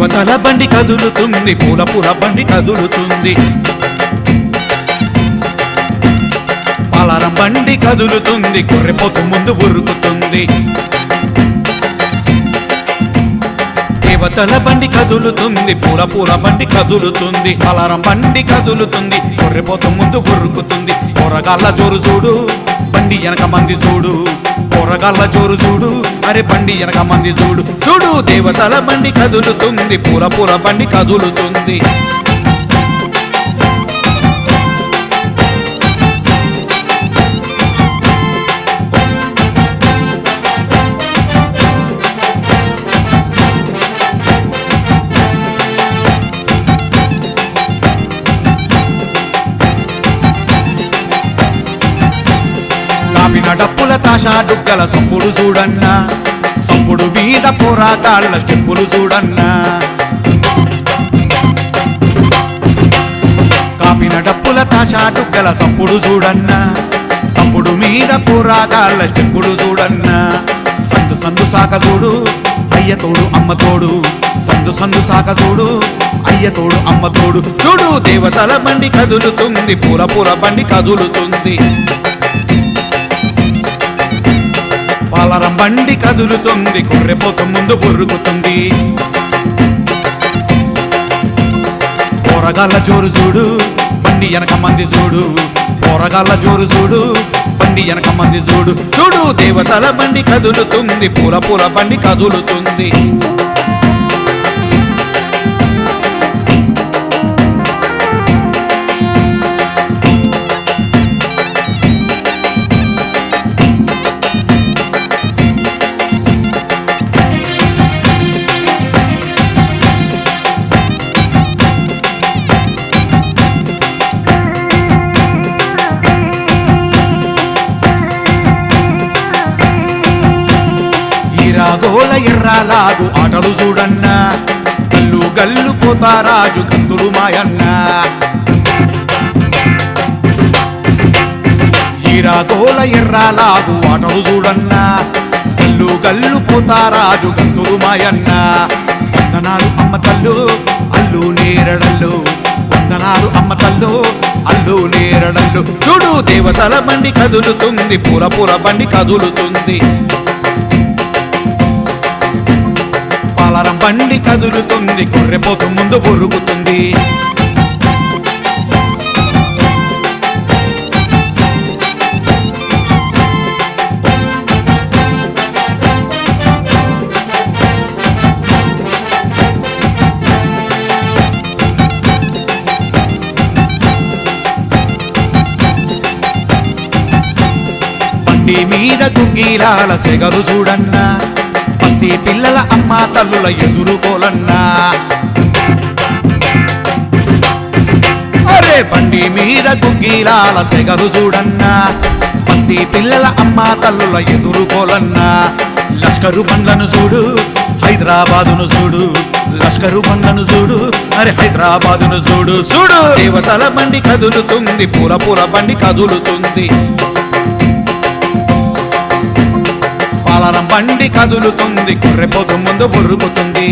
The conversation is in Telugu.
దేవతల బండి కదులుతుంది, పూల పూల బండి కదులుతుంది. పాలారం బండి కదులుతుంది, గొర్రెపోతు ముందు ఉరుకుతుంది. దేవతల బండి కదులుతుంది, పూల పూల బండి కదులుతుంది. పాలారం బండి కదులుతుంది, గొర్రెపోతు ముందు ఉరుకుతుంది. పొరగాళ్ళ జోరు చూడు, బండి వెనక మంది చూడు. పొరగాళ్ళ జోరు చూడు, అరే బండి వెనక మంది చూడు. చూడు దేవతల బండి కదులుతుంది, పూల పూల బండి కదులుతుంది. కాపిన డప్పుల తాషా డుగ్గల సంపుడు చూడన్నా, సంపుడు మీద పోరాటాళ్ళ స్టెప్పులు చూడన్నా. కాపిన డప్పుల తాషా డుగ్గల సంపుడు చూడన్నా, సంపుడు మీద పోరాటాళ్ళ స్టెప్పులు చూడన్నా. సందు సందు సాక చూడు, అయ్య తోడు అమ్మ తోడు. సందు సందు సాక చూడు, అయ్య తోడు అమ్మ తోడు. చూడు దేవతల బండి కదులుతుంది, పూల పూల బండి కదులుతుంది. పాలారం బండి కదులుతుంది, గొర్రెపోతు ముందు ఉరుకుతుంది. పోరగాళ్ళ జోరు చూడు, బండి వెనక మంది చూడు. పోరగాళ్ళ జోరు చూడు, బండి వెనక మంది చూడు. చూడు దేవతల బండి కదులుతుంది, పూల పూల బండి కదులుతుంది. రాగోల ఎర్రాలాగు ఆటలు చూడన్నా, గల్లు గల్లు పోతారాజు కంతులు మాయన్నా. ఈ రాగోల ఎర్రాలాగు ఆటలు చూడన్నా, గల్లు గల్లు పోతారాజు కంతులు మాయన్నా. వందనాలు అమ్మ తల్లు అల్లు నేరడల్లు, వందనాలు అమ్మ తల్లు అల్లు నేరడల్లు. చూడు దేవతల బండి కదులుతుంది, పూల పూల బండి కదులుతుంది. పాలారం బండి కదులుతుంది, గొర్రెపోతు ముందు ఉరుకుతుంది. బండి మీద గుగ్గిలాల సెగలు చూడన్నా, పసి పిల్లల అమ్మ తల్లుల ఎదురుకోలన్నా. అరే బండి మీద గుగ్గిలాల సెగలు చూడన్నా, పసి పిల్లల అమ్మ తల్లుల ఎదురుకోలన్నా. లష్కరు బండ్లను చూడు, హైదరాబాదును చూడు. లష్కరు బండ్లను చూడు, అరే హైదరాబాదును చూడు. చూడు దేవతల బండి కదులుతుంది, పూల పూల బండి కదులుతుంది. పాలారం బండి కదులుతుంది, గొర్రెపోతు ముందు ఉరుకుతుంది.